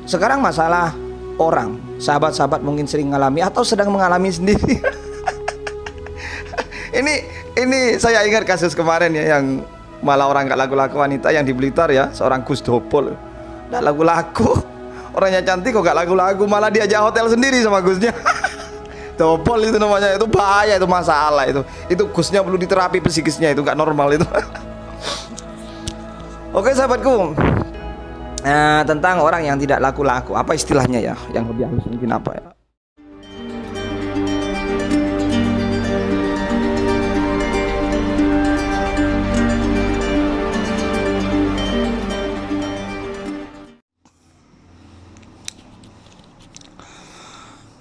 Sekarang masalah orang, sahabat-sahabat mungkin sering mengalami atau sedang mengalami sendiri. Ini saya ingat kasus kemarin ya, yang malah orang gak laku-laku wanita yang di Blitar ya, seorang Gus Dopol. Gak laku-laku, orangnya cantik kok gak laku-laku, malah diajak hotel sendiri sama Gusnya. Dopol itu namanya, itu bahaya, itu masalah itu. Itu Gusnya perlu diterapi psikisnya, itu gak normal itu. Oke sahabatku, tentang orang yang tidak laku-laku, apa istilahnya ya, yang lebih halus mungkin apa ya?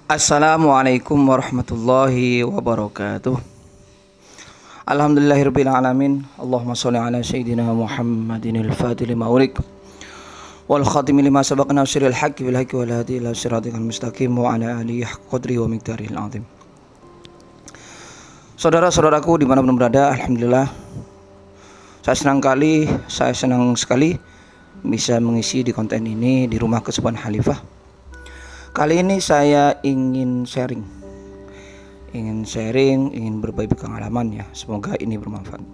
Assalamualaikum warahmatullahi wabarakatuh. Alhamdulillahirabbil alamin. Allahumma shalli ala sayyidina Muhammadin al-fatih lima ulik wal khatim lima sabaq nasiril haqqi bil haqqi wal hadi ila siratal mustaqim wa ala alihi qadri wa miqdaril azim. Saudara-saudaraku dimanapun berada, alhamdulillah saya senang sekali bisa mengisi di konten ini di Rumah Kesepuhan Khalifah. Kali ini saya ingin sharing, ingin berbagi pengalaman ya. Semoga ini bermanfaat.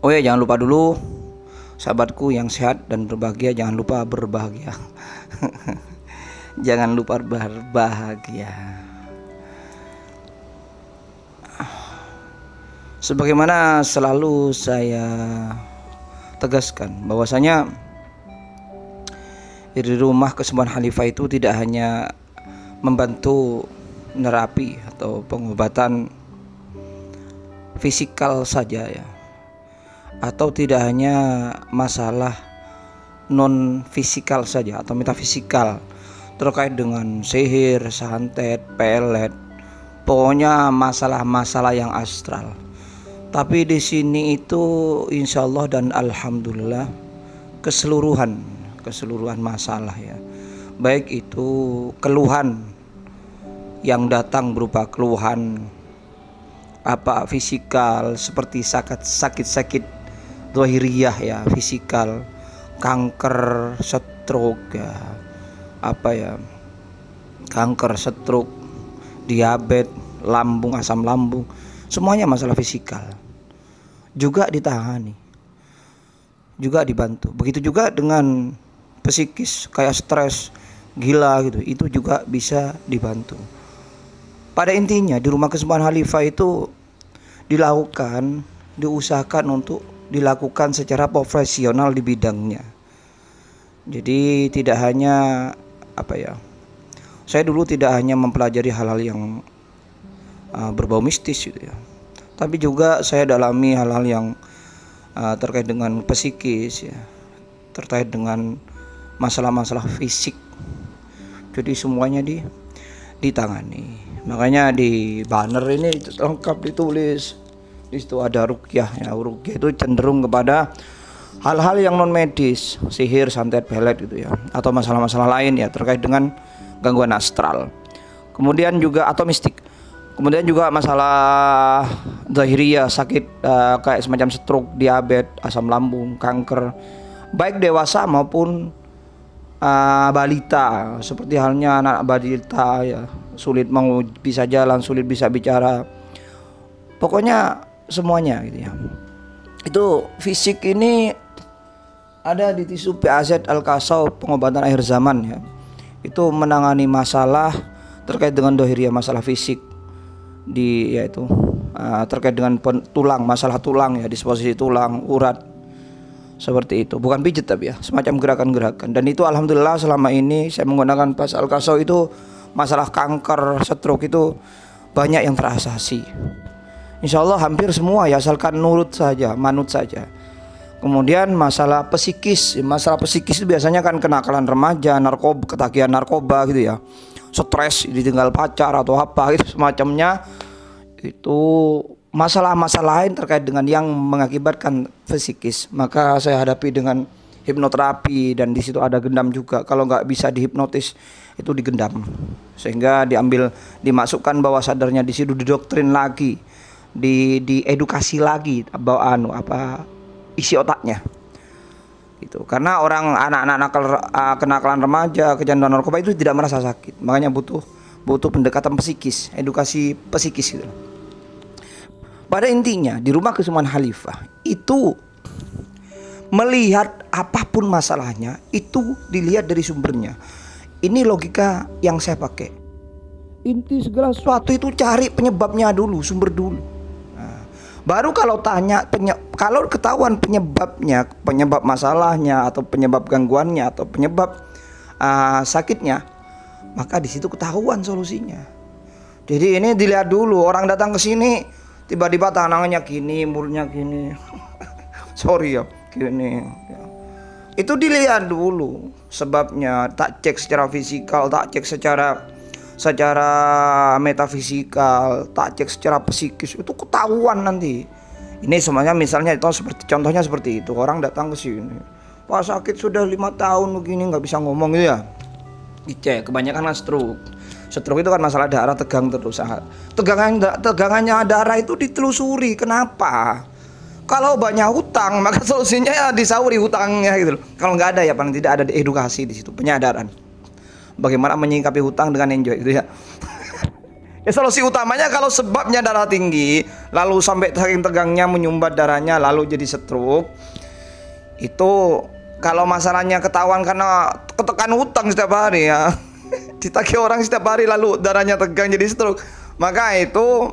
Oh ya, jangan lupa dulu sahabatku yang sehat dan berbahagia, jangan lupa berbahagia. Jangan lupa berbahagia. Sebagaimana selalu saya tegaskan bahwasanya di Rumah Kesepuhan Khalifah itu tidak hanya membantu nerapi atau pengobatan fisikal saja ya, atau tidak hanya masalah non fisikal saja atau metafisikal terkait dengan sihir, santet, pelet, pokoknya masalah-masalah yang astral. Tapi di sini itu insya Allah dan alhamdulillah keseluruhan masalah ya, baik itu keluhan yang datang berupa keluhan apa fisikal seperti sakit zahiriyah ya, fisikal, kanker, stroke ya, kanker, stroke, diabetes, lambung, asam lambung, semuanya masalah fisikal juga ditangani, juga dibantu. Begitu juga dengan psikis kayak stres, gila gitu, itu juga bisa dibantu. Pada intinya di Rumah Kesepuhan Khalifah itu diusahakan untuk dilakukan secara profesional di bidangnya. Jadi tidak hanya saya dulu tidak hanya mempelajari hal-hal yang berbau mistis gitu ya, tapi juga saya dalami hal-hal yang terkait dengan psikis ya, terkait dengan masalah-masalah fisik. Jadi semuanya ditangani. Makanya di banner ini lengkap ditulis. Di situ ada ruqyah ya. Ruqyah itu cenderung kepada hal-hal yang non medis, sihir, santet, pelet gitu ya, atau masalah-masalah lain ya terkait dengan gangguan astral. Kemudian juga atau mistik. Kemudian juga masalah zahiriyah, sakit kayak semacam stroke, diabetes, asam lambung, kanker, baik dewasa maupun balita, seperti halnya anak balita ya, sulit mau bisa jalan, sulit bisa bicara, pokoknya semuanya gitu ya. Itu fisik ini ada di tisu PAZ Al-Kasau pengobatan akhir zaman ya. Itu menangani masalah terkait dengan dohiriyah, masalah fisik yaitu terkait dengan tulang, masalah tulang ya, disposisi tulang, urat. Seperti itu, bukan pijat tapi ya, semacam gerakan-gerakan. Dan itu alhamdulillah selama ini saya menggunakan PAZ Al-Kasau itu masalah kanker, stroke itu banyak yang terasasi. Insya Allah hampir semua ya, asalkan manut saja. Kemudian masalah psikis itu biasanya kan kenakalan remaja, ketagihan narkoba gitu ya, stres, ditinggal pacar atau apa gitu semacamnya. Itu masalah-masalah lain terkait dengan yang mengakibatkan psikis, maka saya hadapi dengan hipnoterapi, dan di situ ada gendam juga. Kalau nggak bisa dihipnotis itu digendam, sehingga dimasukkan bawah sadarnya, di situ didoktrin lagi, diedukasi lagi isi otaknya. gitu. Karena orang anak-anak kenakalan remaja, kecanduan narkoba itu tidak merasa sakit, makanya butuh pendekatan psikis, edukasi psikis gitu. Pada intinya di Rumah Kesuman Khalifah itu melihat apapun masalahnya itu dilihat dari sumbernya. Ini logika yang saya pakai. Inti segala sesuatu itu cari penyebabnya dulu, sumber dulu. Baru kalau kalau ketahuan penyebabnya, penyebab masalahnya atau penyebab gangguannya atau penyebab sakitnya, maka di situ ketahuan solusinya. Jadi ini dilihat dulu, orang datang ke sini tiba-tiba tangannya gini, mulutnya gini. Sorry ya, gini. Ya. Itu dilihat dulu sebabnya, tak cek secara fisikal, tak cek secara metafisikal, tak cek secara psikis, itu ketahuan nanti. Ini semuanya misalnya itu contohnya seperti itu, orang datang ke sini, Pak sakit sudah 5 tahun begini nggak bisa ngomong gitu ya, dicek, kebanyakan kan stroke itu kan masalah darah tegang terus. Tegangannya darah itu ditelusuri, kenapa? Kalau banyak hutang maka solusinya ya disauri hutangnya gitu loh. Kalau nggak ada ya paling tidak ada edukasi di situ, penyadaran. Bagaimana menyikapi hutang dengan enjoy gitu ya. Ya solusi utamanya kalau sebabnya darah tinggi, lalu sampai saking tegangnya menyumbat darahnya, lalu jadi stroke. Itu kalau masalahnya ketahuan karena ketekan hutang setiap hari ya. Ditagih orang setiap hari lalu darahnya tegang jadi stroke, maka itu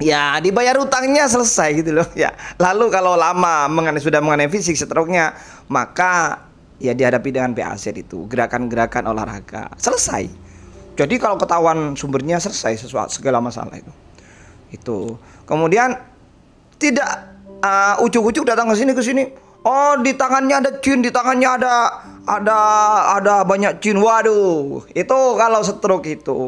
ya dibayar hutangnya selesai gitu loh ya. Lalu kalau lama sudah mengenai fisik stroke-nya, maka ya dihadapi dengan PAC itu, gerakan-gerakan olahraga, selesai. Jadi kalau ketahuan sumbernya selesai segala masalah itu. Kemudian tidak ujuk-ujuk datang ke sini. Oh, di tangannya ada jin, di tangannya ada banyak jin. Waduh, itu kalau stroke itu,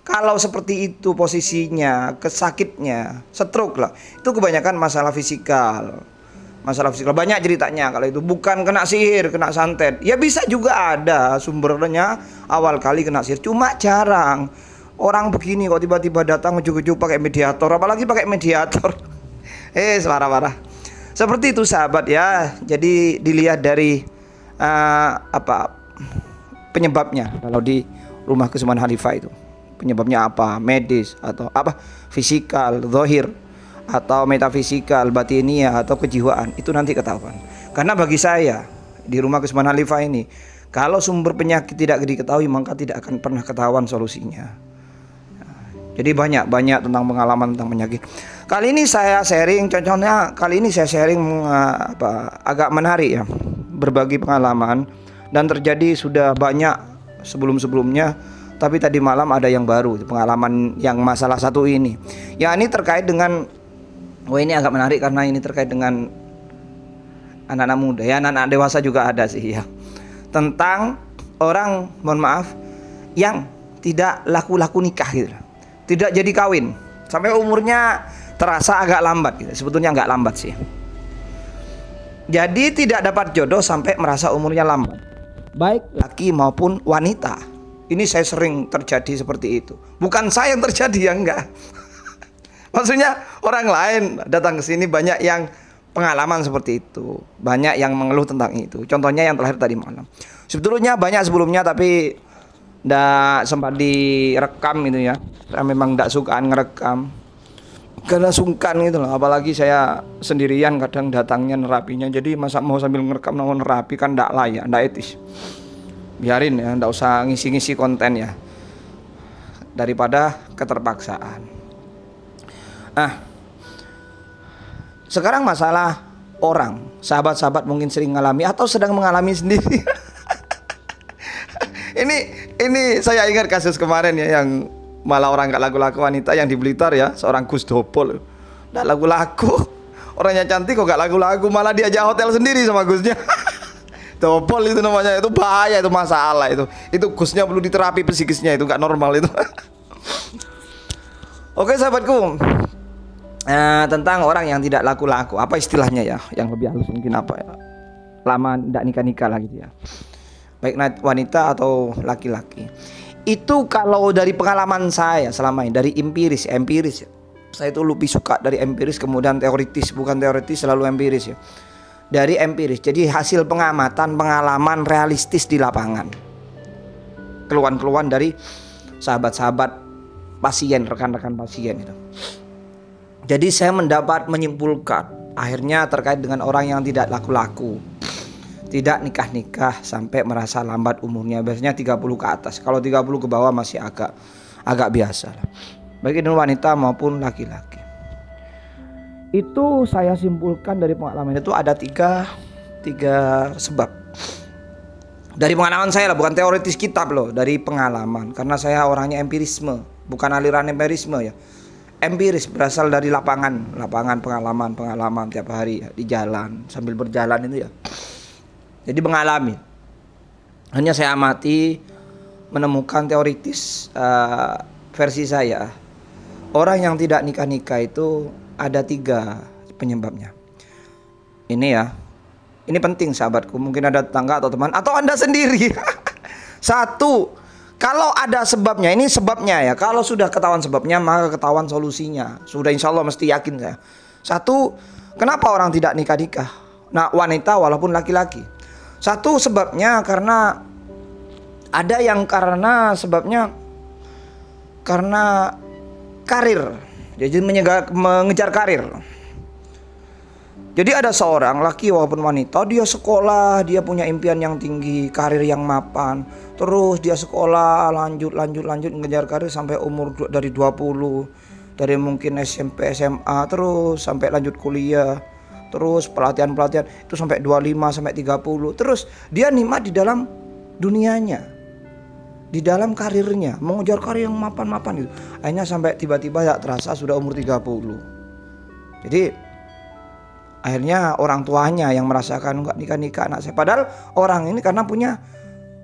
kalau seperti itu posisinya, kesakitnya, stroke lah. Itu kebanyakan masalah fisikal banyak ceritanya. Kalau itu bukan kena sihir, kena santet, ya bisa juga ada sumbernya awal kali kena sihir, cuma jarang. Orang begini kok tiba-tiba datang ujuk-ujuk pakai mediator, apalagi pakai mediator. Parah. Seperti itu sahabat ya. Jadi dilihat dari penyebabnya. Kalau di Rumah Kesuman Khalifah itu penyebabnya apa, medis atau apa, fisikal, zahir, atau metafisikal, batinia, atau kejiwaan, itu nanti ketahuan. Karena bagi saya di Rumah Kesuman Khalifah ini, kalau sumber penyakit tidak diketahui maka tidak akan pernah ketahuan solusinya. Jadi banyak tentang pengalaman tentang penyakit. Kali ini saya sharing, contohnya agak menarik ya, berbagi pengalaman, dan terjadi sudah banyak sebelum-sebelumnya. Tapi tadi malam ada yang baru, pengalaman yang masalah satu ini. Ya ini terkait dengan, ini agak menarik karena ini terkait dengan anak-anak muda ya, anak-anak dewasa juga ada sih ya. Tentang orang, mohon maaf, yang tidak laku nikah gitu. Tidak jadi kawin sampai umurnya terasa agak lambat gitu. Sebetulnya nggak lambat sih. Jadi tidak dapat jodoh sampai merasa umurnya lambat, baik laki maupun wanita. Ini saya sering terjadi seperti itu. Bukan saya yang terjadi ya, enggak. Maksudnya orang lain datang ke sini banyak yang pengalaman seperti itu, banyak yang mengeluh tentang itu. Contohnya yang terakhir tadi malam. Sebetulnya banyak sebelumnya tapi nggak sempat direkam itu ya. Saya memang nggak sukaan ngerekam karena sungkan gitu loh. Apalagi saya sendirian kadang datangnya nerapinya. Jadi masa mau sambil ngerekam mau nerapi kan nggak layak, nggak etis. Biarin ya, nggak usah ngisi-ngisi konten ya, daripada keterpaksaan. Sekarang masalah orang, sahabat-sahabat mungkin sering mengalami atau sedang mengalami sendiri. Ini saya ingat kasus kemarin ya, yang malah orang gak laku-laku wanita yang di Blitar ya, seorang Gus Dopol. Gak laku-laku, orangnya cantik kok gak laku-laku, malah diajak hotel sendiri sama Gusnya. Dopol itu namanya, itu bahaya, itu masalah itu. Itu Gusnya perlu diterapi psikisnya, itu gak normal itu. Oke sahabatku, tentang orang yang tidak laku-laku, apa istilahnya ya, yang lebih halus mungkin apa ya, lama tidak nikah-nikah lah gitu ya, baik wanita atau laki-laki. Itu kalau dari pengalaman saya selama ini, dari empiris ya. Saya itu lebih suka dari empiris kemudian teoritis, bukan teoritis selalu empiris ya. dari empiris. Jadi hasil pengamatan, pengalaman realistis di lapangan. Keluhan-keluhan dari sahabat-sahabat pasien, rekan-rekan pasien itu. Jadi saya mendapat menyimpulkan akhirnya terkait dengan orang yang tidak laku-laku, tidak nikah-nikah sampai merasa lambat umurnya. Biasanya 30 ke atas. Kalau 30 ke bawah masih agak biasa lah. Baik itu wanita maupun laki-laki. Itu saya simpulkan dari pengalaman itu ada tiga sebab. Dari pengalaman saya lah, bukan teoritis kitab loh, dari pengalaman. Karena saya orangnya empirisme, bukan aliran empirisme ya. Empiris, berasal dari lapangan pengalaman tiap hari ya, di jalan, sambil berjalan itu ya. Jadi mengalami. Hanya saya amati, menemukan teoritis versi saya. Orang yang tidak nikah-nikah itu ada 3 penyebabnya. Ini ya, ini penting sahabatku. Mungkin ada tetangga atau teman atau Anda sendiri. 1, kalau ada sebabnya, ini sebabnya ya. Kalau sudah ketahuan sebabnya, maka ketahuan solusinya. Sudah insya Allah mesti yakin saya. 1, kenapa orang tidak nikah-nikah? Nah, wanita walaupun laki-laki. 1 sebabnya karena ada yang sebabnya karena karir. Jadi mengejar karir. Jadi ada seorang laki walaupun wanita, dia sekolah, dia punya impian yang tinggi, karir yang mapan. Terus dia sekolah, lanjut mengejar karir sampai umur dari 20, dari mungkin SMP, SMA, terus sampai lanjut kuliah. Terus pelatihan itu sampai 25 sampai 30. Terus dia nikmat di dalam dunianya, di dalam karirnya, mengejar karir yang mapan-mapan gitu. Akhirnya sampai tiba-tiba tak terasa sudah umur 30. Jadi akhirnya orang tuanya yang merasakan enggak nikah-nikah anak saya. Padahal orang ini karena punya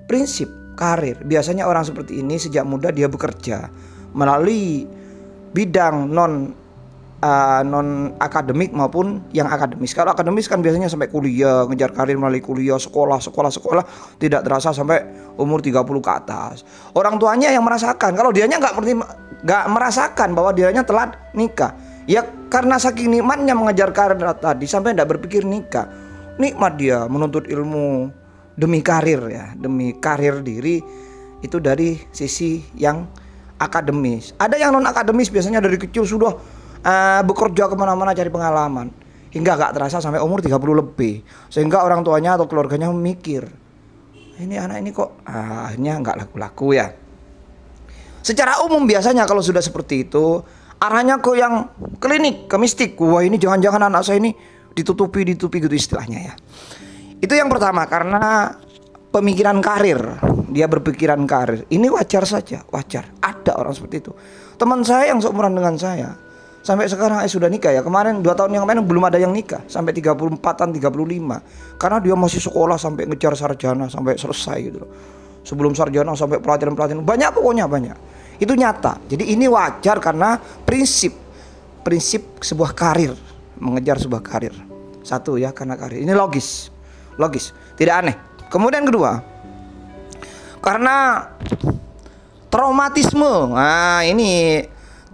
prinsip karir. Biasanya orang seperti ini sejak muda dia bekerja melalui bidang non akademik maupun yang akademis. Kalau akademis kan biasanya sampai kuliah, ngejar karir melalui kuliah, sekolah, tidak terasa sampai umur 30 ke atas. Orang tuanya yang merasakan, kalau dianya nggak merasakan bahwa dianya telat nikah. Ya karena saking nikmatnya mengejar karir tadi sampai tidak berpikir nikah. Nikmat dia menuntut ilmu demi karir ya, demi karir diri itu dari sisi yang akademis. Ada yang non akademis biasanya dari kecil sudah bekerja kemana-mana cari pengalaman hingga gak terasa sampai umur 30 lebih, sehingga orang tuanya atau keluarganya memikir ini anak ini kok akhirnya gak laku-laku ya. Secara umum biasanya kalau sudah seperti itu arahnya ke yang klinik, ke mistik. Wah ini jangan-jangan anak saya ini ditutupi gitu istilahnya ya. Itu yang pertama, karena pemikiran karir. Dia berpikiran karir. Ini wajar saja, wajar. Ada orang seperti itu. Teman saya yang seumuran dengan saya sampai sekarang sudah nikah ya. Kemarin 2 tahun yang kemarin belum ada yang nikah. Sampai 34-an, 35. Karena dia masih sekolah sampai ngejar sarjana sampai selesai gitu loh. Sebelum sarjana sampai pelatihan. Banyak pokoknya banyak. Itu nyata. Jadi ini wajar karena prinsip sebuah karir, mengejar sebuah karir. 1 ya, karena karir. Ini logis, tidak aneh. Kemudian kedua, karena traumatisme. Nah ini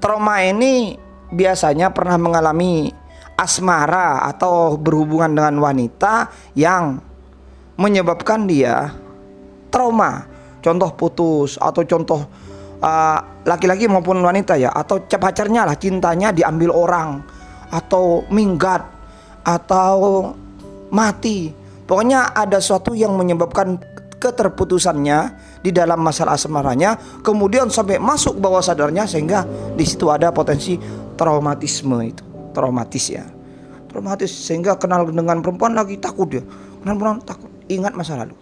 trauma ini biasanya pernah mengalami asmara atau berhubungan dengan wanita yang menyebabkan dia trauma. Contoh putus atau contoh laki-laki maupun wanita ya, atau pacarnya lah, cintanya diambil orang atau minggat atau mati. Pokoknya ada sesuatu yang menyebabkan keterputusannya di dalam masalah asmaranya, kemudian sampai masuk bawah sadarnya sehingga di situ ada potensi traumatisme. Itu traumatis ya, traumatis sehingga kenal dengan perempuan lagi takut dia, kenal perempuan takut, ingat masa lalu.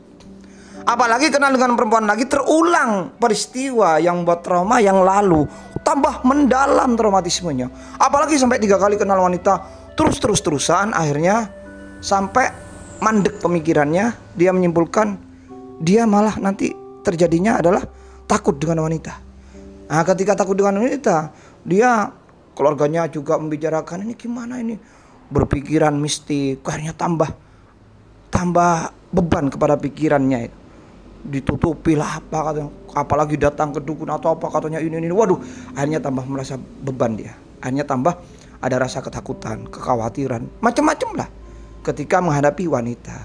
Apalagi kenal dengan perempuan lagi, terulang peristiwa yang buat trauma yang lalu, tambah mendalam traumatismenya. Apalagi sampai 3 kali kenal wanita terusan akhirnya sampai mandek pemikirannya. Dia menyimpulkan dia malah nanti terjadinya adalah takut dengan wanita. Nah ketika takut dengan wanita, dia keluarganya juga membicarakan ini gimana ini, berpikiran mistik, akhirnya tambah beban kepada pikirannya itu. Ditutupi lah apa katanya, apalagi datang ke dukun atau apa katanya ini. Waduh, akhirnya tambah merasa beban dia. Akhirnya tambah ada rasa ketakutan, kekhawatiran, macam-macam lah. ketika menghadapi wanita.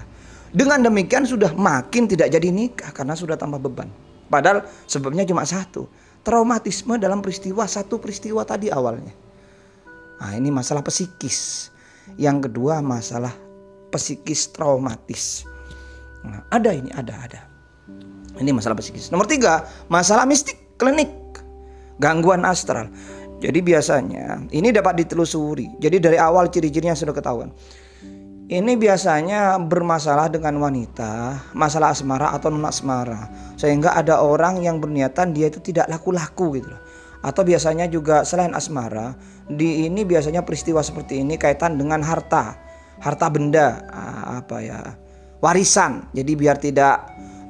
Dengan demikian sudah makin tidak jadi nikah karena sudah tambah beban. Padahal sebabnya cuma satu, traumatisme dalam satu peristiwa tadi awalnya. Nah, ini masalah psikis. Yang kedua masalah psikis traumatis. Nah, ada. Ini masalah psikis. Nomor 3, masalah mistik klinik, gangguan astral. Jadi biasanya ini dapat ditelusuri. Jadi dari awal ciri-cirinya sudah ketahuan. Ini biasanya bermasalah dengan wanita, masalah asmara atau non asmara. Sehingga ada orang yang berniatan dia itu tidak laku-laku gitu loh. Atau biasanya juga selain asmara, ini biasanya peristiwa seperti ini kaitan dengan harta benda, warisan. Jadi biar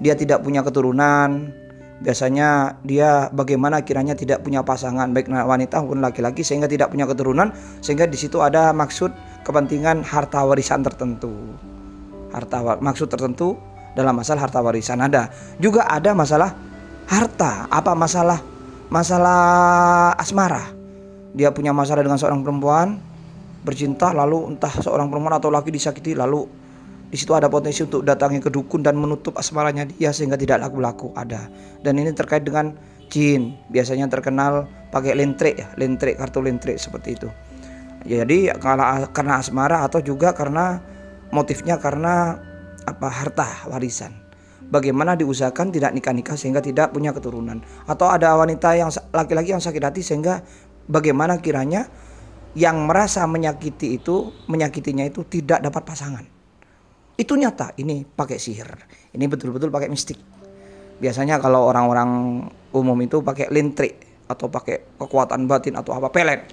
dia tidak punya keturunan. Biasanya dia bagaimana kiranya tidak punya pasangan, baik wanita maupun laki-laki, sehingga tidak punya keturunan, sehingga di situ ada maksud kepentingan harta warisan tertentu. Maksud tertentu dalam masalah harta warisan ada. Juga ada masalah harta, masalah asmara. Dia punya masalah dengan seorang perempuan, bercinta, lalu entah seorang perempuan atau laki disakiti, lalu di situ ada potensi untuk datangi ke dukun dan menutup asmaranya dia sehingga tidak laku-laku, ada. Dan ini terkait dengan jin, biasanya terkenal pakai kartu lentre seperti itu. Jadi karena asmara atau juga karena motifnya karena harta warisan. Bagaimana diusahakan tidak nikah-nikah sehingga tidak punya keturunan. Atau ada wanita yang laki-laki yang sakit hati sehingga bagaimana kiranya yang merasa menyakitinya itu tidak dapat pasangan. Itu nyata, ini pakai sihir. Ini betul-betul pakai mistik. Biasanya kalau orang-orang umum itu pakai lentre atau pakai kekuatan batin atau pelet.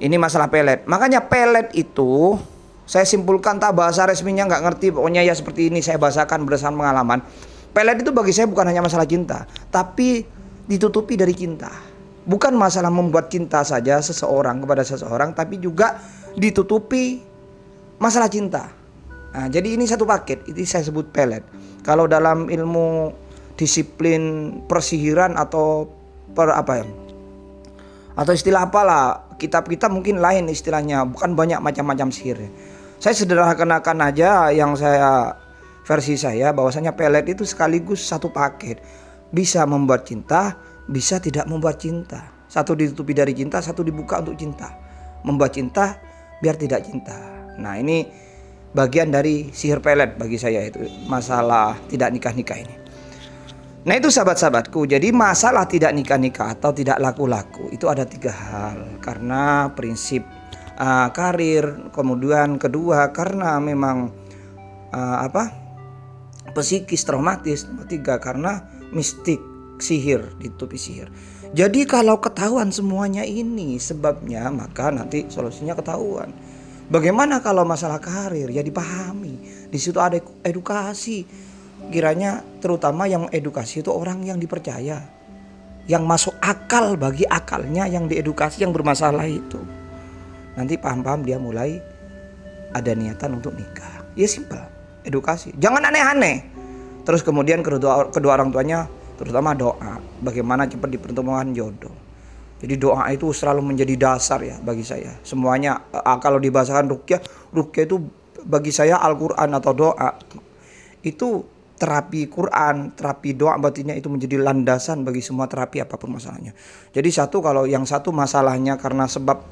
Ini masalah pelet. Makanya pelet itu saya simpulkan, tak bahasa resminya nggak ngerti, pokoknya ya seperti ini saya bahasakan berdasarkan pengalaman. Pelet itu bagi saya bukan hanya masalah cinta, tapi ditutupi dari cinta. Bukan masalah membuat cinta saja seseorang kepada seseorang, tapi juga ditutupi masalah cinta. Nah, jadi ini satu paket, ini saya sebut pelet. Kalau dalam ilmu disiplin persihiran atau atau istilah apalah, kitab kita mungkin lain istilahnya, bukan banyak macam-macam sihir. Saya sederhanakan aja yang versi saya, bahwasanya pelet itu sekaligus satu paket. Bisa membuat cinta, bisa tidak membuat cinta. Satu ditutupi dari cinta, satu dibuka untuk cinta. Membuat cinta biar tidak cinta. Nah, ini bagian dari sihir pelet bagi saya, itu masalah tidak nikah-nikah ini. Nah, itu sahabat-sahabatku, jadi masalah tidak nikah-nikah atau tidak laku-laku itu ada 3 hal. Karena prinsip karir, kemudian kedua karena memang psikis traumatis, 3 karena mistik, sihir, ditutupi sihir. Jadi kalau ketahuan semuanya ini sebabnya, maka nanti solusinya ketahuan. Bagaimana kalau masalah karir? Ya dipahami. Di situ ada edukasi. Kiranya terutama yang edukasi itu orang yang dipercaya, yang masuk akal bagi akalnya, yang diedukasi, yang bermasalah itu. Nanti paham-paham dia mulai ada niatan untuk nikah. Ya simpel, edukasi. Jangan aneh-aneh. Terus kemudian kedua orang tuanya terutama doa. Bagaimana cepat dipertemukan jodoh. Jadi doa itu selalu menjadi dasar ya bagi saya. Semuanya kalau dibahasakan ruqyah itu bagi saya Al-Quran atau doa. Itu terapi Quran, terapi doa batinnya itu menjadi landasan bagi semua terapi apapun masalahnya. Jadi kalau yang satu masalahnya karena sebab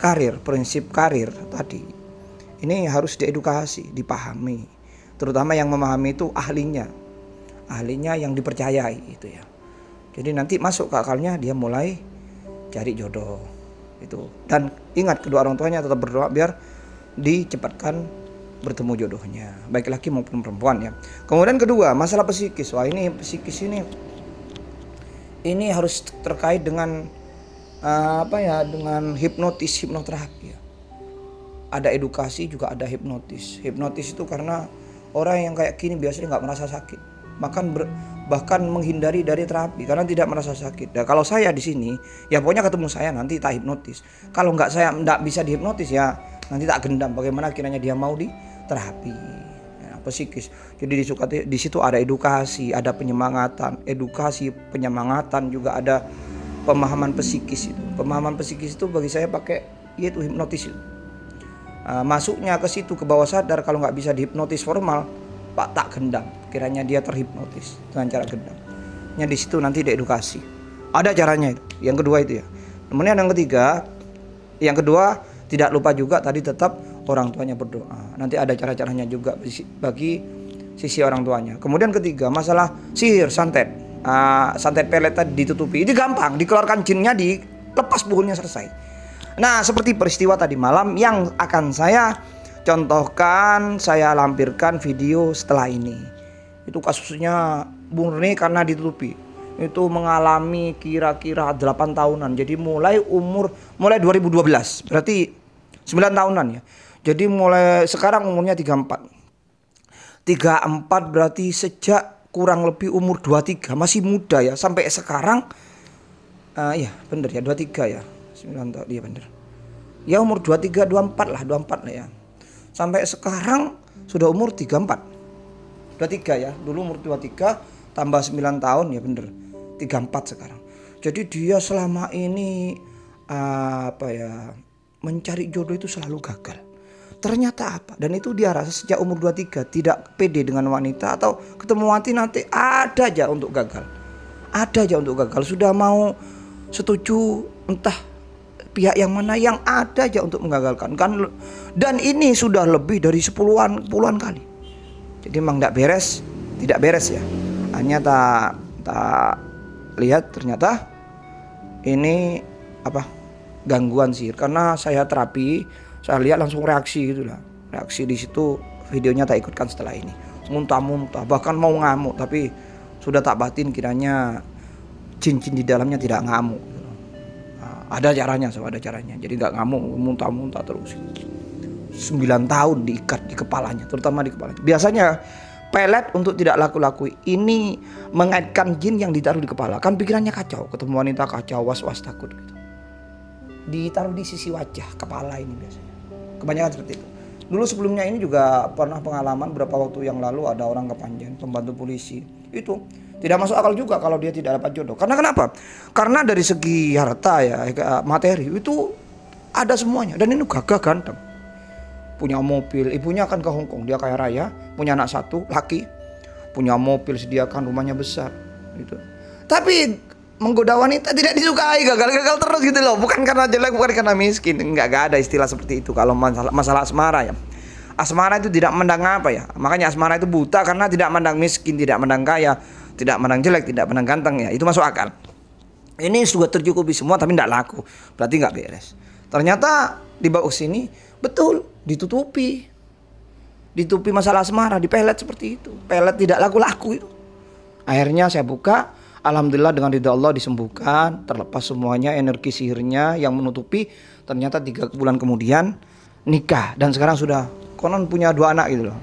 karir, prinsip karir tadi. Ini harus diedukasi, dipahami. Terutama yang memahami itu ahlinya yang dipercayai itu ya. Jadi nanti masuk ke akalnya, dia mulai cari jodoh itu. Dan ingat, kedua orang tuanya tetap berdoa biar dicepatkan bertemu jodohnya, baik laki maupun perempuan ya. Kemudian kedua, masalah psikis. Wah, ini psikis ini harus terkait dengan dengan hipnoterapi ya. Ada edukasi juga ada hipnotis. Hipnotis itu karena orang yang kayak gini biasanya nggak merasa sakit, bahkan menghindari dari terapi karena tidak merasa sakit. Nah, kalau saya di sini ya pokoknya ketemu saya nanti tak hipnotis. Kalau saya nggak bisa dihipnotis ya nanti tak gendam. Bagaimana kiranya dia mau di terapi ya, psikis. Jadi di situ ada edukasi, ada penyemangatan, penyemangatan juga ada pemahaman psikis itu. Pemahaman psikis itu bagi saya pakai yaitu hipnotis itu. masuknya ke situ ke bawah sadar, kalau nggak bisa dihipnotis formal, Pak tak gendam. Kiranya dia terhipnotis dengan cara gendam. Di situ nanti diedukasi. Ada caranya itu. Yang kedua itu ya. Kemudian yang kedua tidak lupa juga tadi tetap orang tuanya berdoa. Nanti ada cara-caranya juga bagi sisi orang tuanya. Kemudian ketiga, masalah sihir santet. Santet pelet tadi ditutupi. Itu gampang, dikeluarkan jinnya, dilepas pukulnya, selesai. Nah, seperti peristiwa tadi malam yang akan saya contohkan, saya lampirkan video setelah ini. Itu kasusnya murni karena ditutupi. Itu mengalami kira-kira 8 tahunan. Jadi mulai 2012, berarti 9 tahunan ya. Jadi mulai sekarang umurnya 34. 34 berarti sejak kurang lebih umur 23, masih muda ya, sampai sekarang. Iya bener ya, 23 ya, 9 tahun, iya bener. Ya umur 23, 24 lah ya. Sampai sekarang sudah umur 34. 23 ya, dulu umur 23 tambah 9 tahun ya bener, 34 sekarang. Jadi dia selama ini mencari jodoh itu selalu gagal. Ternyata apa? Dan itu dia rasa sejak umur 23 tidak pede dengan wanita, atau ketemu nanti ada aja untuk gagal. Ada aja untuk gagal. Sudah mau setuju entah pihak yang mana, yang ada aja untuk menggagalkan kan. Dan ini sudah lebih dari puluhan kali. Jadi memang tidak beres ya. Hanya tak lihat ternyata ini gangguan sihir. Karena saya terapi, saya lihat langsung reaksi gitulah. Reaksi di situ, videonya tak ikutkan setelah ini. Muntah-muntah, bahkan mau ngamuk, tapi sudah tak batin kiranya jin-jin di dalamnya tidak ngamuk. Ada caranya, jadi nggak ngamuk, muntah-muntah terus. 9 tahun diikat di kepalanya, terutama di kepalanya. Biasanya pelet untuk tidak laku-laku ini mengaitkan jin yang ditaruh di kepala. Kan pikirannya kacau, ketemu wanita kacau, was-was takut gitu. Ditaruh di sisi wajah, kepala ini biasanya. Kebanyakan seperti itu. Dulu sebelumnya ini juga pernah pengalaman beberapa waktu yang lalu, ada orang Kepanjen, pembantu polisi. Itu tidak masuk akal juga kalau dia tidak dapat jodoh. Karena kenapa? Karena dari segi harta ya, materi itu ada semuanya. Dan ini gagah ganteng. Punya mobil, ibunya kan ke Hongkong, dia kaya raya, punya anak 1 laki, punya mobil, sediakan rumahnya besar gitu. Tapi menggoda wanita tidak disukai, gagal terus gitu loh. Bukan karena jelek, bukan karena miskin, enggak ada istilah seperti itu. Kalau masalah asmara ya, asmara itu tidak memandang makanya asmara itu buta, karena tidak memandang miskin, tidak memandang kaya, tidak memandang jelek, tidak memandang ganteng ya. Itu masuk akal. Ini sudah tercukupi semua tapi tidak laku, berarti nggak beres. Ternyata di bawah sini betul ditutupi masalah asmara, dipelet seperti itu. Pelet tidak laku-laku itu. Akhirnya saya buka, alhamdulillah dengan ridha Allah disembuhkan, terlepas semuanya energi sihirnya yang menutupi. Ternyata 3 bulan kemudian nikah, dan sekarang sudah konon punya 2 anak gitu loh.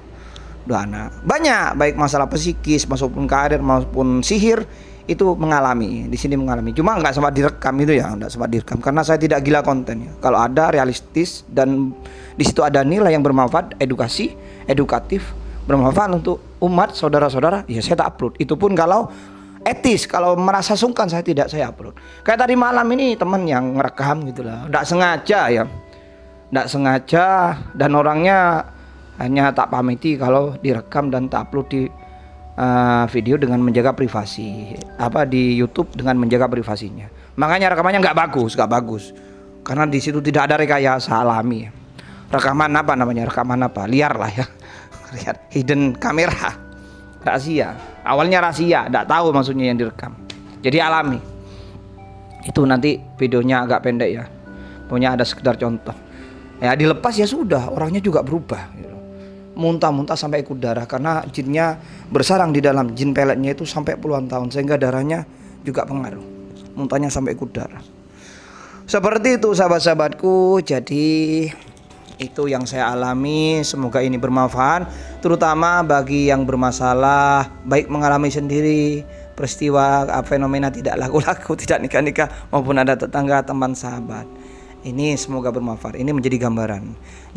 2 anak. Banyak, baik masalah psikis maupun karir maupun sihir itu mengalami, di sini mengalami. Cuma nggak sempat direkam itu ya, nggak sempat direkam karena saya tidak gila konten ya. Kalau ada realistis dan di situ ada nilai yang bermanfaat, edukatif, bermanfaat untuk umat saudara-saudara, ya saya tak upload. Itu pun kalau etis, kalau merasa sungkan saya upload. Kayak tadi malam ini teman yang ngerekam gitulah, nggak sengaja, dan orangnya hanya tak pamiti kalau direkam dan tak upload di video dengan menjaga privasi, di YouTube dengan menjaga privasinya. Makanya rekamannya nggak bagus, karena di situ tidak ada rekayasa alami. Rekaman liar lah ya, lihat hidden kamera, rahasia. Awalnya rahasia, nggak tahu maksudnya yang direkam. Jadi alami. Itu nanti videonya agak pendek ya, pokoknya ada sekedar contoh. Ya dilepas ya sudah, orangnya juga berubah. Gitu. Muntah-muntah sampai ikut darah karena jinnya bersarang di dalam, jin peletnya itu sampai puluhan tahun, sehingga darahnya juga pengaruh, muntahnya sampai ikut darah. Seperti itu sahabat-sahabatku. Jadi itu yang saya alami, semoga ini bermanfaat terutama bagi yang bermasalah, baik mengalami sendiri peristiwa fenomena tidak laku-laku, tidak nikah-nikah, maupun ada tetangga, teman, sahabat. Ini semoga bermanfaat. Ini menjadi gambaran.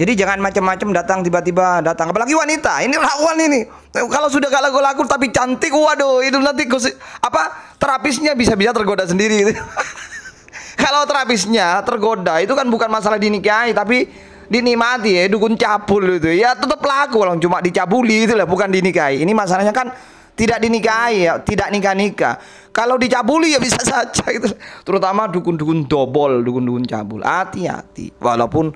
Jadi jangan macam-macam tiba-tiba datang, apalagi wanita. Ini rawan ini. Kalau sudah gak laku-laku tapi cantik, waduh, itu nanti terapisnya bisa-bisa tergoda sendiri. Kalau terapisnya tergoda itu kan bukan masalah dinikahi, tapi dinikmati ya dukun cabul itu ya tetap laku kalau cuma dicabuli itu lah, bukan dinikahi. Ini masalahnya kan tidak dinikahi ya, tidak nikah. Kalau dicabuli ya bisa saja itu. Terutama dukun-dukun dobol, dukun-dukun cabul. Hati-hati. Walaupun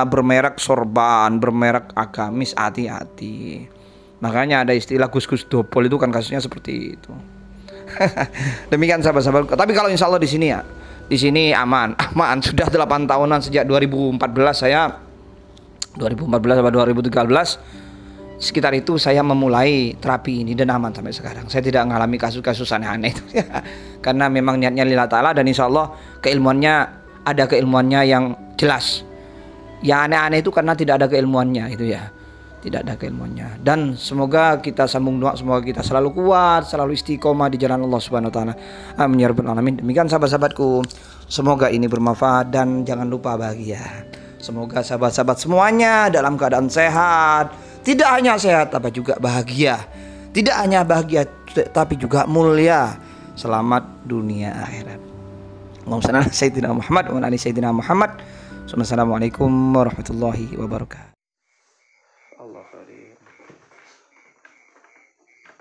bermerek sorban, bermerek agamis, hati-hati. Makanya ada istilah gus-gus dobol itu kan kasusnya seperti itu. Demikian sahabat-sahabat. Tapi kalau insya Allah di sini ya, di sini aman. Sudah 8 tahunan sejak 2014 saya 2014 atau 2013 sekitar itu saya memulai terapi ini dan aman sampai sekarang. Saya tidak mengalami kasus-kasus aneh-aneh itu karena memang niatnya lillah ta'ala dan insya Allah keilmuannya ada keilmuannya yang jelas. Yang aneh-aneh itu karena tidak ada keilmuannya itu ya. Tidak ada keilmuannya. Dan semoga kita sambung doa, semoga kita selalu kuat, selalu istiqomah di jalan Allah Subhanahu wa taala. Amin ya rabbal alamin. Demikian sahabat-sahabatku. Semoga ini bermanfaat dan jangan lupa bahagia. Semoga sahabat-sahabat semuanya dalam keadaan sehat. Tidak hanya sehat tapi juga bahagia. Tidak hanya bahagia tapi juga mulia. Selamat dunia akhirat. Allahumma shalli ala sayyidina Muhammad wa ala sayyidina Muhammad. Assalamualaikum warahmatullahi wabarakatuh. Allah karim.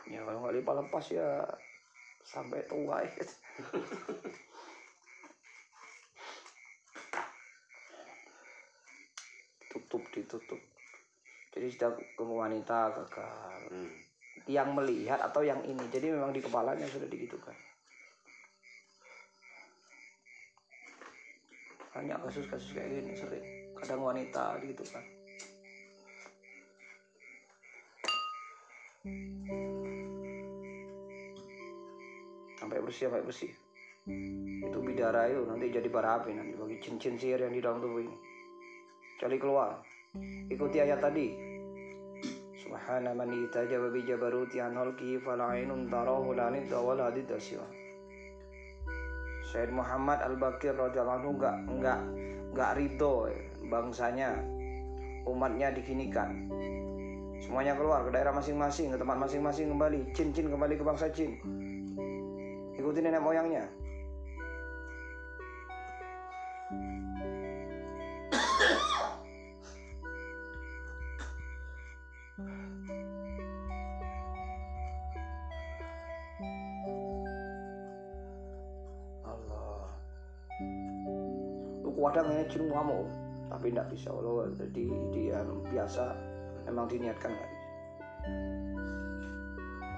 Ya kalau nggak lepas ya sampai tua ya. Ditutup. Jadi sudah ke wanita gagal. Yang melihat atau yang ini. Jadi memang di kepalanya sudah digitukan. Banyak kasus-kasus kayak gini sering. Kadang wanita digitukan. Sampai bersih. Itu bidara itu nanti jadi bara api nanti bagi cincin sihir yang di dalam tubuh ini. Cari keluar. Ikuti ayat tadi. Subhana man itajaba bi jabaruti an halqi fala ainun tarahu la nidda wala didda siwa. Sayyid Muhammad Al-Baqir radhiyallahu anhu enggak ridho bangsanya umatnya diginikan. Semuanya keluar ke daerah masing-masing, ke tempat masing-masing kembali. Jin kembali ke bangsa jin. Ikuti nenek moyangnya. Kadang ini jin ngamuk tapi tidak bisa Allah, jadi dia biasa memang diniatkan nggak bisa.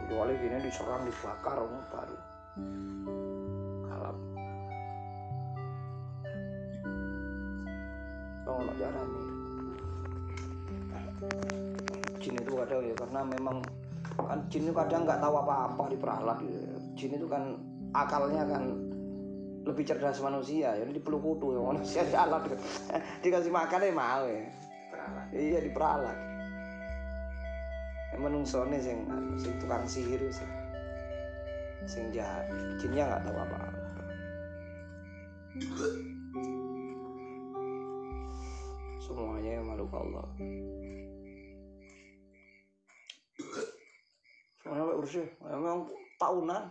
Kecuali gini diserang dibakar baru kalap. Oh nggak jarang nih jin itu kadang ya karena memang kan jin itu kadang nggak tahu apa-apa diperalat gitu. Jin itu kan akalnya kan lebih cerdas manusia, jadi dipeluk kutu ya manusia salah dikasih makan ya mau ya. Iya diperalat. Menungsone sing tukang sihir sing jahat, jinnya nggak tahu apa-apa. Semuanya makhluk Allah. Semuanya bersih, memang tahunan.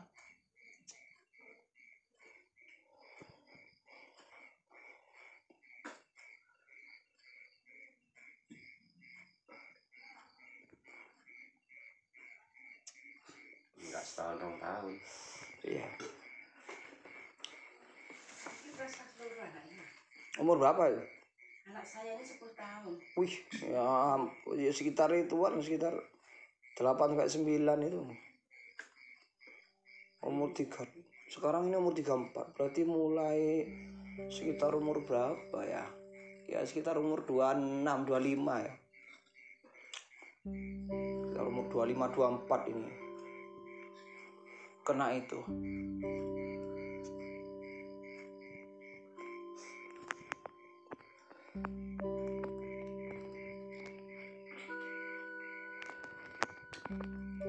Setahun 2 tahun. Iya. Umur berapa ya? Anak saya ini 10 tahun. Wih, ya sekitar ituan, sekitar 8-9 itu. Umur 3. Sekarang ini umur 34. Berarti mulai sekitar umur berapa ya? Ya sekitar umur 26, 25 ya. Sekitar umur 25, 24 ini. Kena itu.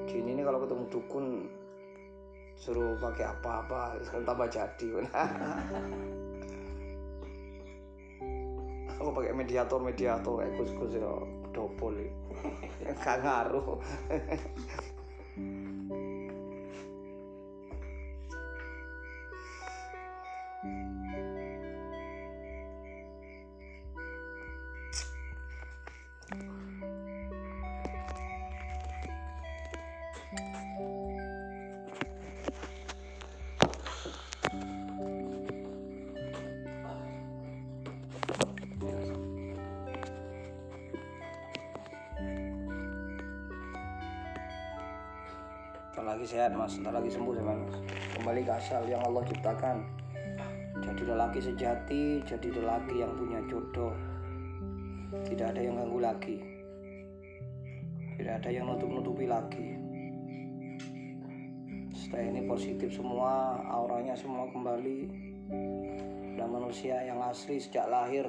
Gini nih kalau ketemu dukun suruh pakai apa-apa tambah jadi. Aku pakai mediator kayak gus-gus ya double ya. Gak ngaruh. lagi sehat mas, sebentar lagi sembuh sama mas. Kembali ke asal yang Allah ciptakan. Jadi lelaki sejati, jadi lelaki yang punya jodoh. Tidak ada yang ganggu lagi, tidak ada yang nutupi lagi. Setelah ini positif semua, auranya semua kembali. Dan manusia yang asli sejak lahir.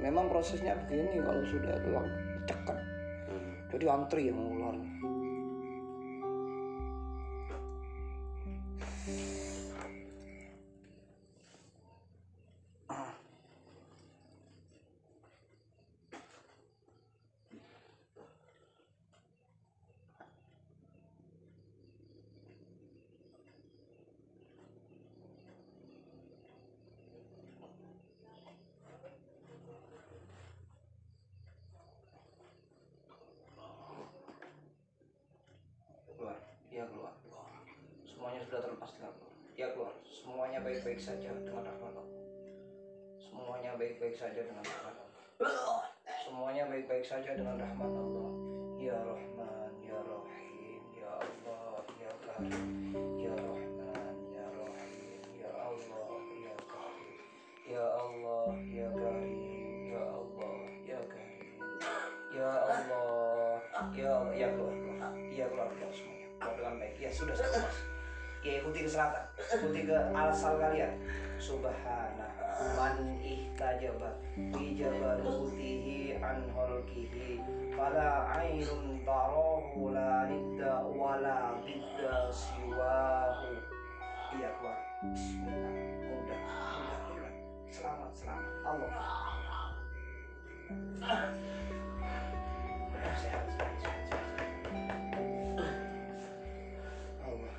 Memang prosesnya begini kalau sudah keluar cekat, jadi antri yang keluar. Keluar, dia keluar. Semuanya sudah terlepas dengan keluar. Dia keluar. Semuanya baik-baik saja dengan rahmat Allah. Semuanya baik-baik saja dengan rahmat Allah. Semuanya baik-baik saja dengan rahmat Allah. Ya Rahman, Ya Rahim, Ya Allah, Ya Karim, Ya Rahman, Ya Rahim, Ya Allah, Ya Karim, Ya Allah, Ya Karim, Ya Allah, Ya Karim, Ya Allah, Ya Allah, ya keluar, ya keluar semuanya, keluar dengan baik. Ya sudah mas. Ya ikuti ke selatan, ikuti ke asal kalian. Subhana man ihtajaba bi jabarutihi an khalqihi fala ainun tarahu la nidda wala bidda siwahu. Iya keluar. Bismillah. Mudah. Selamat Allah. Sehat. Allah.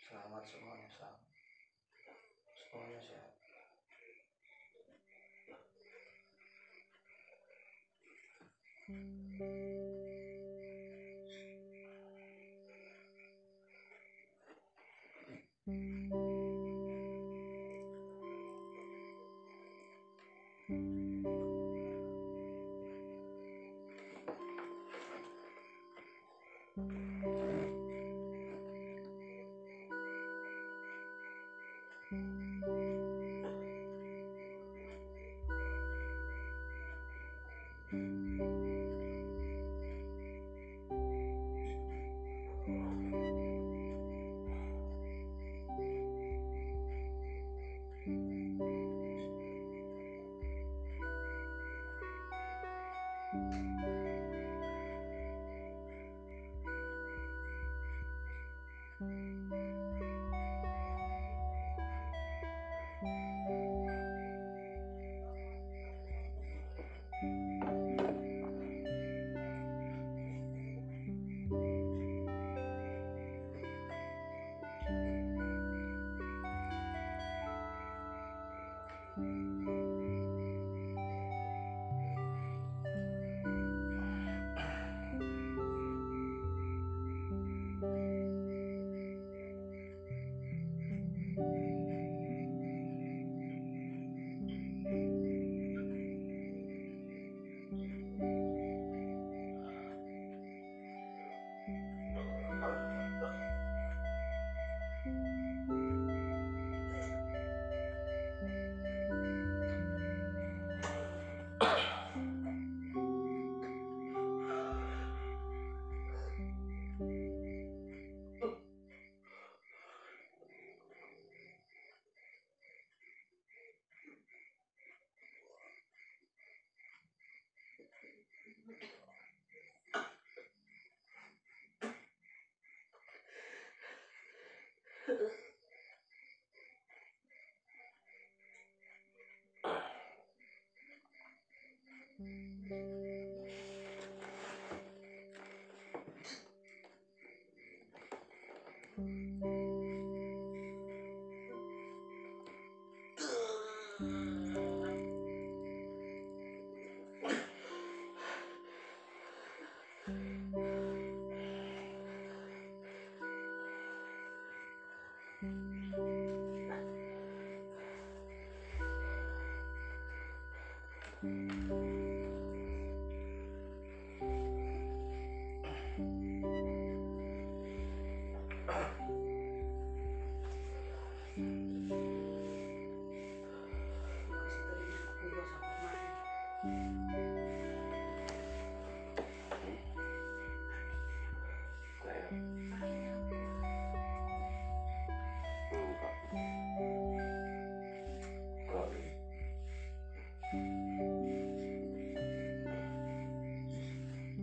Selamat semuanya, semuanya sehat.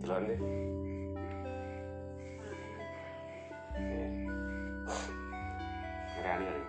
Telan deh. Ngeriani kali.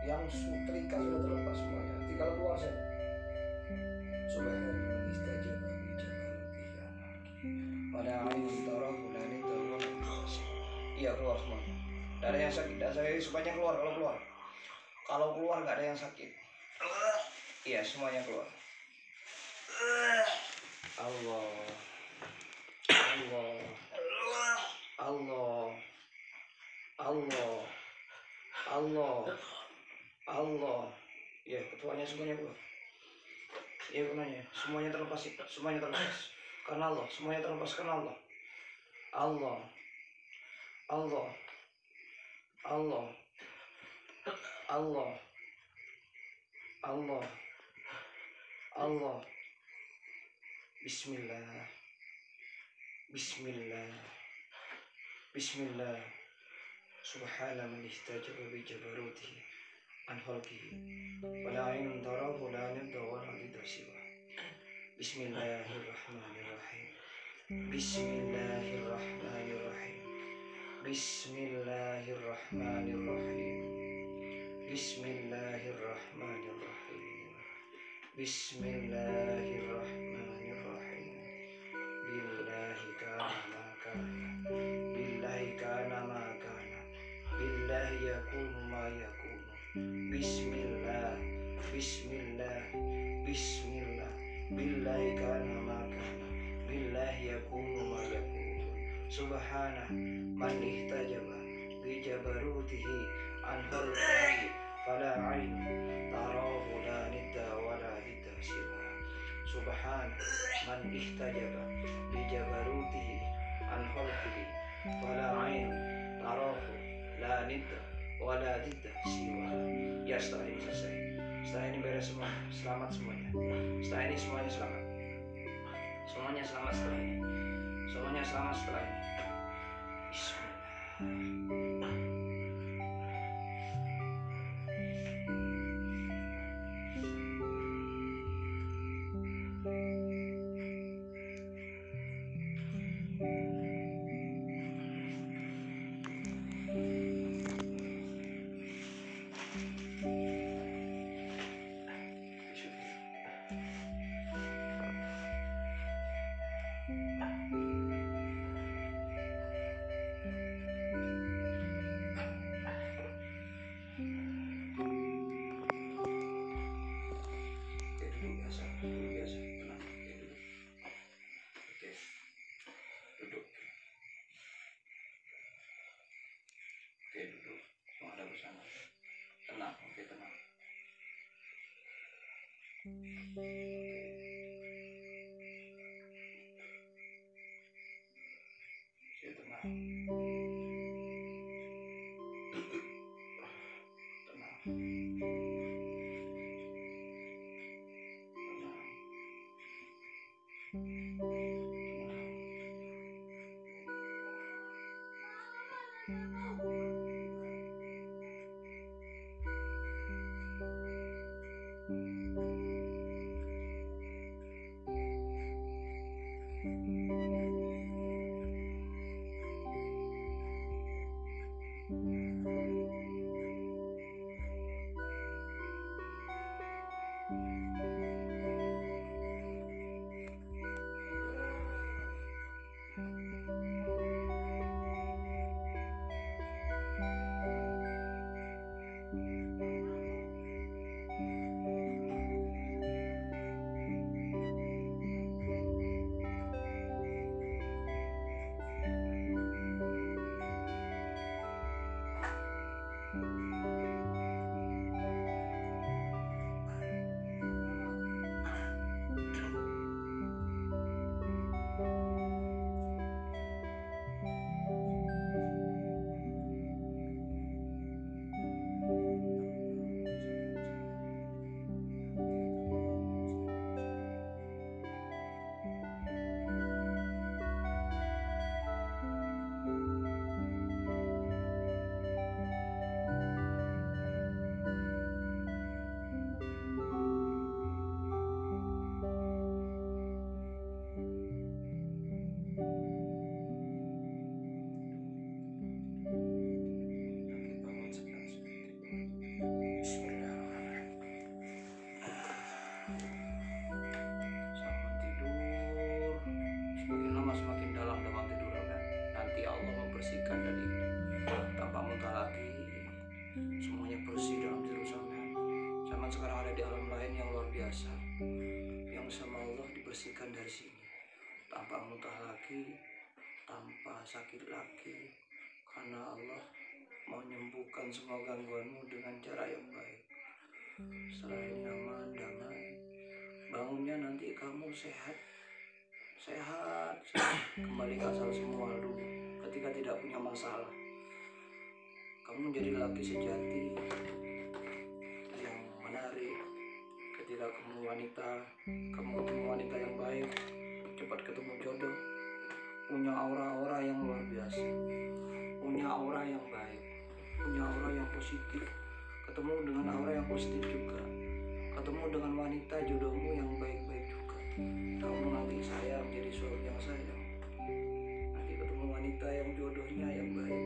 Yang terikat sudah terlepas semuanya, tinggal keluar saja. Pada ini tolong bulan ini tolong. Iya keluar semua. Tidak ada yang sakit, tidak saya semuanya keluar. Kalau keluar nggak ada yang sakit. Iya semuanya keluar. Allah, Allah, Allah, Allah, Allah, Allah. Ya ketuanya semuanya keluar. Ya gunanya semuanya terlepas, semuanya terlepas karena Allah, semuanya terlepas karena Allah. Allah, Allah, Allah, Allah, Allah, Allah. Bismillah, Bismillah, Bismillah. Subhana man ihtajaba bi jabarutihi an khalqihi wala ainun tarahu la nabda wala nidda siwa. Bismillahirrahmanirrahim. Bismillahirrahmanirrahim. Bismillahirrahmanirrahim. Bismillahirrahmanirrahim. Bismillahirrahmanirrahim. Billahi kana ma kana. Billahi kana ma kana. Billahi yakunu ma yakunu. Bismillah. Bismillah. Bismillah. Billahi kana ma kana. Billahi yakunu ma yakunu. Subhana man ihtajaba bi jabarutihi an khalqihi fala ain tarahu la nidda wala nidda siwa. Subhana man ihtajaba bi jabarutihi an khalqihi fala ain tarahu la nidda wala nidda siwa. Ya, setelah ini selesai. Setelah ini beres semua. Selamat semuanya. Setelah ini semuanya selamat. Semuanya selamat setelah ini. Semuanya selamat setelah ini. Bismillah. Tenang, oke, tenang. Oke, tenang. Tenang. Bersihkan dari tanpa muntah lagi, semuanya bersih dalam diri sampean. Sampean sekarang ada di alam lain yang luar biasa, yang sama Allah dibersihkan dari sini, tanpa muntah lagi, tanpa sakit lagi, karena Allah mau menyembuhkan semua gangguanmu dengan cara yang baik. Setelah ini aman, damai, bangunnya nanti kamu sehat, kembali ke asal semua dulu. Ketika tidak punya masalah, kamu menjadi lelaki sejati yang menarik. Ketika kamu ketemu wanita yang baik, cepat ketemu jodoh, punya aura-aura yang luar biasa, punya aura yang baik. punya aura yang positif, ketemu dengan aura yang positif juga, ketemu dengan wanita jodohmu yang baik-baik juga. Kamu nanti sayang jadi suami yang sayang, nanti ketemu wanita yang jodohnya yang baik,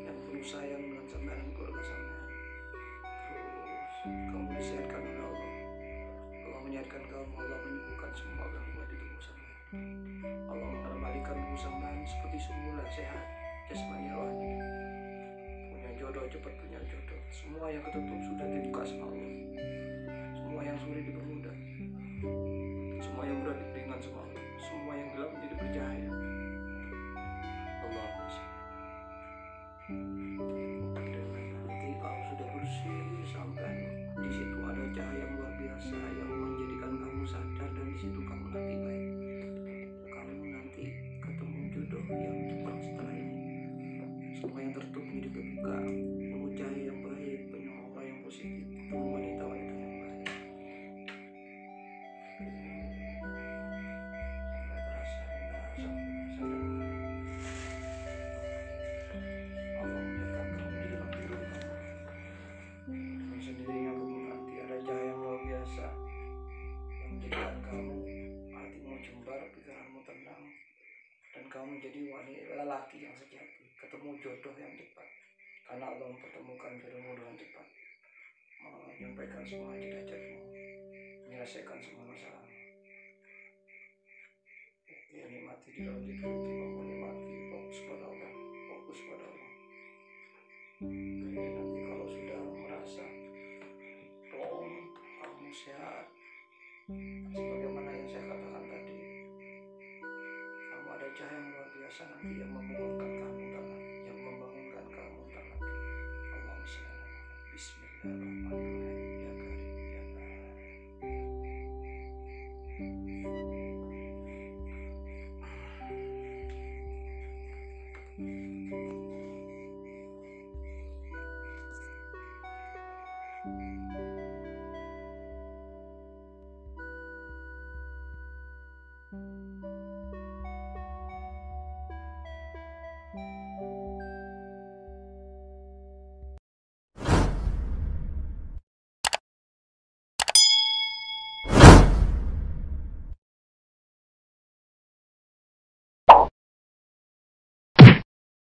yang penuh sayang dengan sampean dan keluarga sampean. Terus kamu disehatkan oleh Allah. Allah menyehatkan kamu, Allah menyembuhkan semua gangguan di tubuh sampean. Allah mengembalikan tubuh sampean seperti semula, sehat jasmani rohani. Punya jodoh, cepat punya jodoh. Semua yang ketutup sudah dibuka sama Allah. Semua yang sulit dipermudah. Semua yang mudah diperingan sama Allah. Semua yang gelap menjadi bercahaya. Allah nanti kalau sudah bersih sampai di situ ada cahaya yang luar biasa yang menjadikan kamu sadar, dan di situ kamu nanti baik. Kamu nanti ketemu jodoh yang cepat setelah ini. Semua yang tertutup menjadi terbuka, penuh cahaya yang baik, penuh aura yang positif, penuh wanita-wanita yang baik. Sampai terasa sadar. Allah menjadikan kamu di dalam tidur kamu. Dengan sendirinya kamu nanti ada cahaya yang luar biasa yang menjadikan kamu hatimu jembar, pikiranmu tenang, dan kamu menjadi wanita lelaki yang sejati, ketemu jodoh yang tepat, karena Allah mempertemukan jodohmu dengan cepat, menyampaikan semua hajat-hajatmu, menyelesaikan semua masalah. Ya, nikmati di dalam tidur itu, kamu nikmati, fokus pada Allah, fokus pada Allah. Nanti kalau sudah merasa plong, kamu sehat, sebagaimana yang saya katakan tadi, kamu ada cahaya yang luar biasa nanti yang membangunkan kamu tangan, yang membangunkan kamu tangan. Allahumma shalli ala Muhammad. Bismillahirrahmanirrahim. Ya Karim, ya Karim.